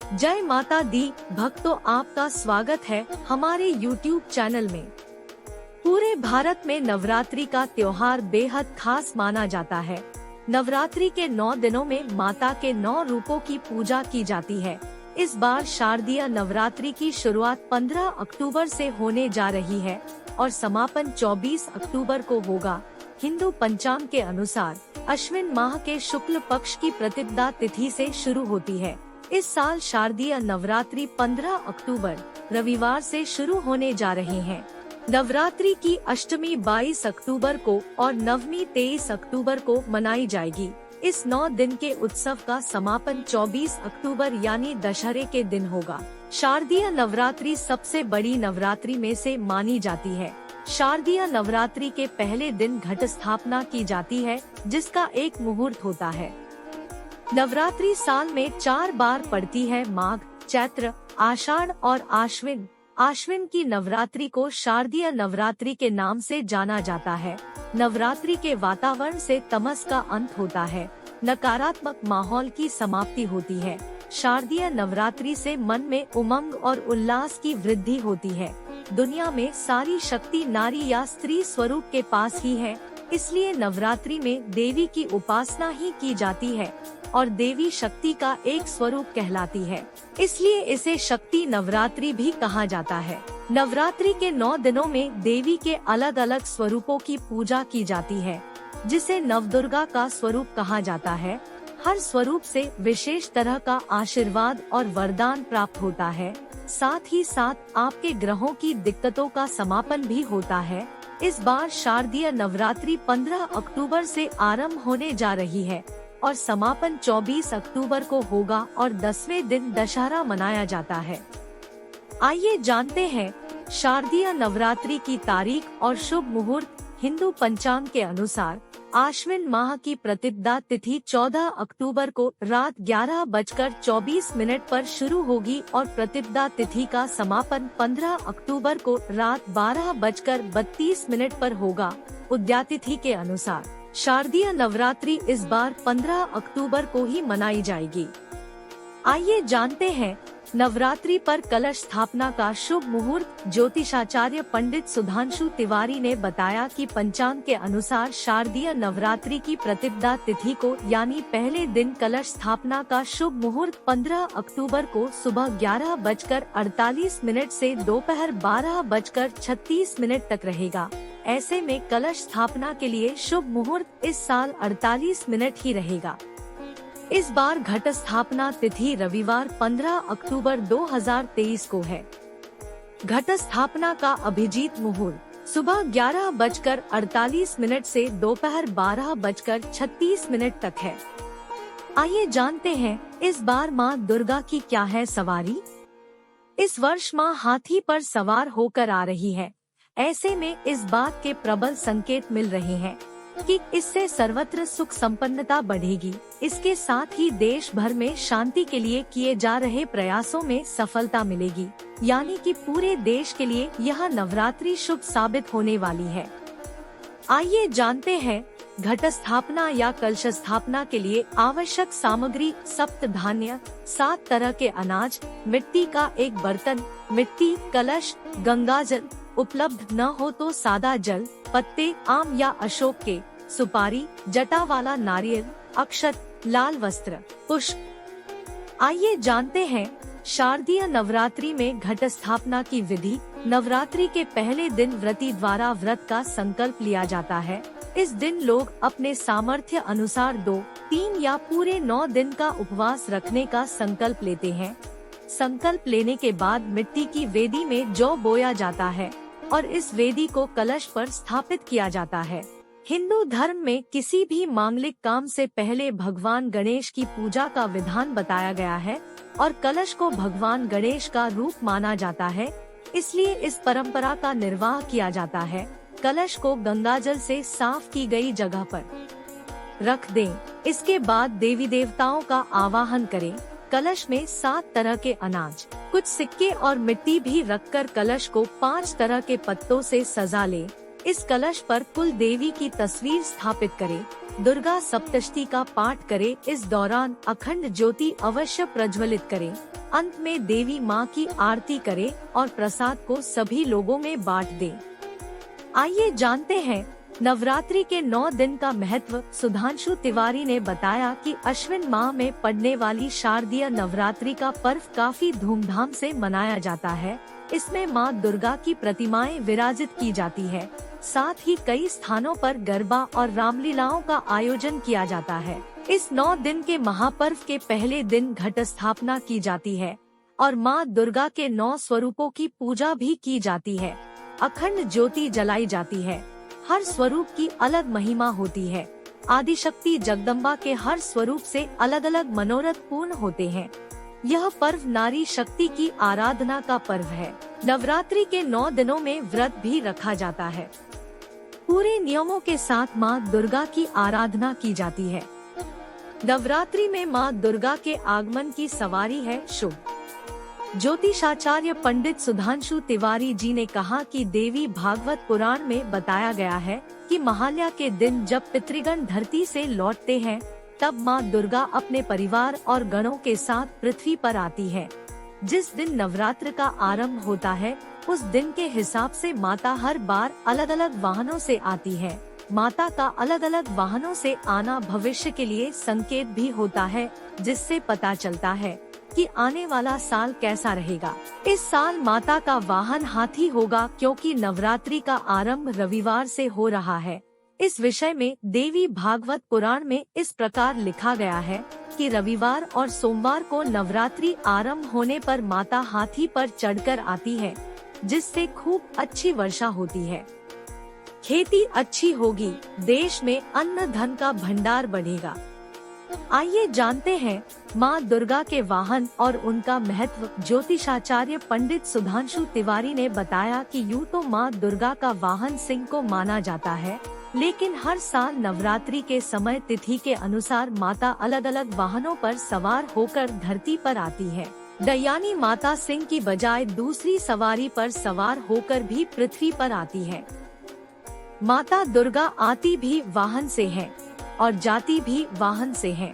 जय माता दी भक्तों, आपका स्वागत है हमारे YouTube चैनल में। पूरे भारत में नवरात्रि का त्योहार बेहद खास माना जाता है। नवरात्रि के 9 दिनों में माता के 9 रूपों की पूजा की जाती है। इस बार शारदीय नवरात्रि की शुरुआत 15 अक्टूबर से होने जा रही है और समापन 24 अक्टूबर को होगा। हिंदू पंचांग के अनुसार अश्विन माह के शुक्ल पक्ष की प्रतिपदा तिथि से शुरू होती है। इस साल शारदीय नवरात्रि 15 अक्टूबर रविवार से शुरू होने जा रहे हैं। नवरात्रि की अष्टमी 22 अक्टूबर को और नवमी 23 अक्टूबर को मनाई जाएगी। इस 9 दिन के उत्सव का समापन 24 अक्टूबर यानी दशहरे के दिन होगा। शारदीय नवरात्रि सबसे बड़ी नवरात्रि में से मानी जाती है। शारदीय नवरात्रि के पहले दिन घट स्थापना की जाती है, जिसका एक मुहूर्त होता है। नवरात्रि साल में 4 बार पड़ती है, माघ, चैत्र, आषाढ़ और आश्विन। आश्विन की नवरात्रि को शारदीय नवरात्रि के नाम से जाना जाता है। नवरात्रि के वातावरण से तमस का अंत होता है, नकारात्मक माहौल की समाप्ति होती है। शारदीय नवरात्रि से मन में उमंग और उल्लास की वृद्धि होती है। दुनिया में सारी शक्ति नारी या स्त्री स्वरूप के पास ही है, इसलिए नवरात्रि में देवी की उपासना ही की जाती है और देवी शक्ति का एक स्वरूप कहलाती है, इसलिए इसे शक्ति नवरात्रि भी कहा जाता है। नवरात्रि के 9 दिनों में देवी के अलग अलग स्वरूपों की पूजा की जाती है, जिसे नवदुर्गा का स्वरूप कहा जाता है। हर स्वरूप से विशेष तरह का आशीर्वाद और वरदान प्राप्त होता है। साथ ही साथ आपके ग्रहों की दिक्कतों का समापन भी होता है। इस बार शारदीय नवरात्रि 15 अक्टूबर से आरंभ होने जा रही है और समापन 24 अक्टूबर को होगा और 10वें दिन दशहरा मनाया जाता है। आइए जानते हैं शारदीय नवरात्रि की तारीख और शुभ मुहूर्त। हिंदू पंचांग के अनुसार आश्विन माह की प्रतिपदा तिथि 14 अक्टूबर को रात 11:24 पर शुरू होगी और प्रतिपदा तिथि का समापन 15 अक्टूबर को रात 12:32 पर होगा। उद्यातिथि के अनुसार शारदीय नवरात्रि इस बार 15 अक्टूबर को ही मनाई जाएगी। आइए जानते हैं नवरात्रि पर कलश स्थापना का शुभ मुहूर्त। ज्योतिषाचार्य पंडित सुधांशु तिवारी ने बताया कि पंचांग के अनुसार शारदीय नवरात्रि की प्रतिपदा तिथि को यानी पहले दिन कलश स्थापना का शुभ मुहूर्त 15 अक्टूबर को सुबह 11:48 से दोपहर 12:36 तक रहेगा। ऐसे में कलश स्थापना के लिए शुभ मुहूर्त इस साल 48 मिनट ही रहेगा। इस बार घट स्थापना तिथि रविवार 15 अक्टूबर 2023 को है। घट स्थापना का अभिजीत मुहूर्त सुबह 11:48 से दोपहर 12:36 तक है। आइए जानते हैं इस बार माँ दुर्गा की क्या है सवारी। इस वर्ष माँ हाथी पर सवार होकर आ रही है। ऐसे में इस बात के प्रबल संकेत मिल रहे हैं कि इससे सर्वत्र सुख संपन्नता बढ़ेगी। इसके साथ ही देश भर में शांति के लिए किए जा रहे प्रयासों में सफलता मिलेगी, यानी कि पूरे देश के लिए यह नवरात्रि शुभ साबित होने वाली है। आइए जानते हैं घट स्थापना या कलश स्थापना के लिए आवश्यक सामग्री। सप्त धान्य, 7 तरह के अनाज, मिट्टी का एक बर्तन, मिट्टी, कलश, गंगाजल, उपलब्ध न हो तो सादा जल, पत्ते आम या अशोक के, सुपारी, जटा वाला नारियल, अक्षत, लाल वस्त्र, पुष्प। आइए जानते हैं शारदीय नवरात्रि में घट स्थापना की विधि। नवरात्रि के पहले दिन व्रती द्वारा व्रत का संकल्प लिया जाता है। इस दिन लोग अपने सामर्थ्य अनुसार 2, 3 या पूरे 9 दिन का उपवास रखने का संकल्प लेते हैं। संकल्प लेने के बाद मिट्टी की वेदी में जौ बोया जाता है और इस वेदी को कलश पर स्थापित किया जाता है। हिंदू धर्म में किसी भी मांगलिक काम से पहले भगवान गणेश की पूजा का विधान बताया गया है और कलश को भगवान गणेश का रूप माना जाता है, इसलिए इस परंपरा का निर्वाह किया जाता है। कलश को गंगाजल से साफ की गई जगह पर रख दें। इसके बाद देवी देवताओं का आवाहन करें। कलश में 7 तरह के अनाज, कुछ सिक्के और मिट्टी भी रखकर कलश को 5 तरह के पत्तों से सजा ले। इस कलश पर कुल देवी की तस्वीर स्थापित करें। दुर्गा सप्तशती का पाठ करें। इस दौरान अखंड ज्योति अवश्य प्रज्वलित करें। अंत में देवी माँ की आरती करें और प्रसाद को सभी लोगों में बांट दें। आइए जानते हैं नवरात्रि के 9 दिन का महत्व। सुधांशु तिवारी ने बताया कि अश्विन माह में पड़ने वाली शारदीय नवरात्रि का पर्व काफी धूमधाम से मनाया जाता है। इसमें माँ दुर्गा की प्रतिमाएं विराजित की जाती है। साथ ही कई स्थानों पर गरबा और रामलीलाओं का आयोजन किया जाता है। इस 9 दिन के महापर्व के पहले दिन घट स्थापना की जाती है और माँ दुर्गा के 9 स्वरूपों की पूजा भी की जाती है। अखंड ज्योति जलाई जाती है। हर स्वरूप की अलग महिमा होती है। आदिशक्ति जगदम्बा के हर स्वरूप से अलग अलग मनोरथ पूर्ण होते हैं। यह पर्व नारी शक्ति की आराधना का पर्व है। नवरात्रि के 9 दिनों में व्रत भी रखा जाता है। पूरे नियमों के साथ माँ दुर्गा की आराधना की जाती है। नवरात्रि में माँ दुर्गा के आगमन की सवारी है शुभ। ज्योतिषाचार्य पंडित सुधांशु तिवारी जी ने कहा कि देवी भागवत पुराण में बताया गया है कि महालया के दिन जब पितृगण धरती से लौटते हैं, तब माँ दुर्गा अपने परिवार और गणों के साथ पृथ्वी पर आती है। जिस दिन नवरात्र का आरंभ होता है, उस दिन के हिसाब से माता हर बार अलग अलग वाहनों से आती है। माता का अलग अलग वाहनों से आना भविष्य के लिए संकेत भी होता है, जिससे पता चलता है कि आने वाला साल कैसा रहेगा। इस साल माता का वाहन हाथी होगा, क्योंकि नवरात्रि का आरंभ रविवार से हो रहा है। इस विषय में देवी भागवत पुराण में इस प्रकार लिखा गया है कि रविवार और सोमवार को नवरात्रि आरंभ होने पर माता हाथी पर चढ़कर आती है, जिससे खूब अच्छी वर्षा होती है, खेती अच्छी होगी, देश में अन्न धन का भंडार बढ़ेगा। आइए जानते हैं माँ दुर्गा के वाहन और उनका महत्व। ज्योतिषाचार्य पंडित सुधांशु तिवारी ने बताया कि यूँ तो माँ दुर्गा का वाहन सिंह को माना जाता है, लेकिन हर साल नवरात्रि के समय तिथि के अनुसार माता अलग अलग वाहनों पर सवार होकर धरती पर आती है। दयानी माता सिंह की बजाय दूसरी सवारी पर सवार होकर भी पृथ्वी पर आती है। माता दुर्गा आती भी वाहन से है और जाती भी वाहन से है।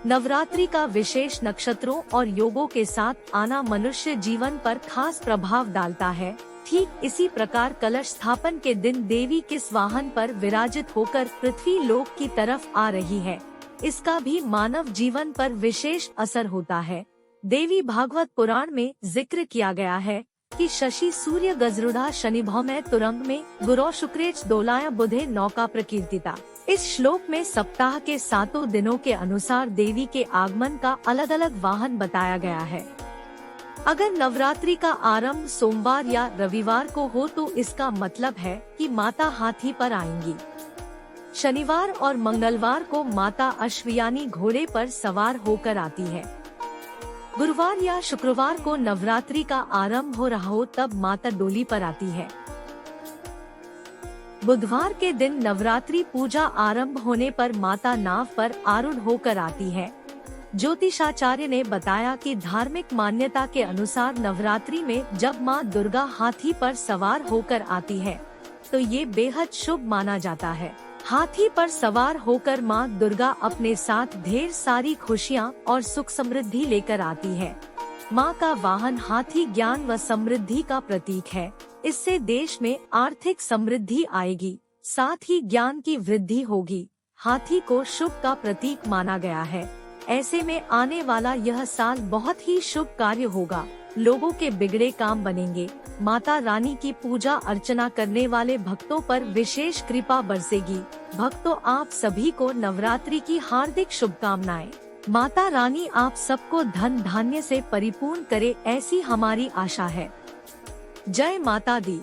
नवरात्रि का विशेष नक्षत्रों और योगों के साथ आना मनुष्य जीवन पर खास प्रभाव डालता है। ठीक इसी प्रकार कलश स्थापन के दिन देवी किस वाहन पर विराजित होकर पृथ्वी लोक की तरफ आ रही है, इसका भी मानव जीवन पर विशेष असर होता है। देवी भागवत पुराण में जिक्र किया गया है कि शशि सूर्य गजरूढ़ा शनि भौमय तुरंग में गुरौ शुक्रेच दोलाय बुधे नौका प्रकीर्तिता। इस श्लोक में सप्ताह के 7 दिनों के अनुसार देवी के आगमन का अलग अलग वाहन बताया गया है। अगर नवरात्रि का आरंभ सोमवार या रविवार को हो तो इसका मतलब है कि माता हाथी पर आएंगी। शनिवार और मंगलवार को माता अश्वयानी घोड़े पर सवार होकर आती है। गुरुवार या शुक्रवार को नवरात्रि का आरंभ हो रहा हो तब माता डोली पर आती है। बुधवार के दिन नवरात्रि पूजा आरंभ होने पर माता नाव पर आरूढ़ होकर आती है। ज्योतिषाचार्य ने बताया कि धार्मिक मान्यता के अनुसार नवरात्रि में जब माँ दुर्गा हाथी पर सवार होकर आती है तो ये बेहद शुभ माना जाता है। हाथी पर सवार होकर माँ दुर्गा अपने साथ ढेर सारी खुशियाँ और सुख समृद्धि लेकर आती है। माँ का वाहन हाथी ज्ञान व समृद्धि का प्रतीक है। इससे देश में आर्थिक समृद्धि आएगी, साथ ही ज्ञान की वृद्धि होगी। हाथी को शुभ का प्रतीक माना गया है। ऐसे में आने वाला यह साल बहुत ही शुभ कार्य होगा। लोगों के बिगड़े काम बनेंगे। माता रानी की पूजा अर्चना करने वाले भक्तों पर विशेष कृपा बरसेगी। भक्तों, आप सभी को नवरात्रि की हार्दिक शुभकामनाएं। माता रानी आप सबको धन धान्य से परिपूर्ण करे, ऐसी हमारी आशा है। जय माता दी।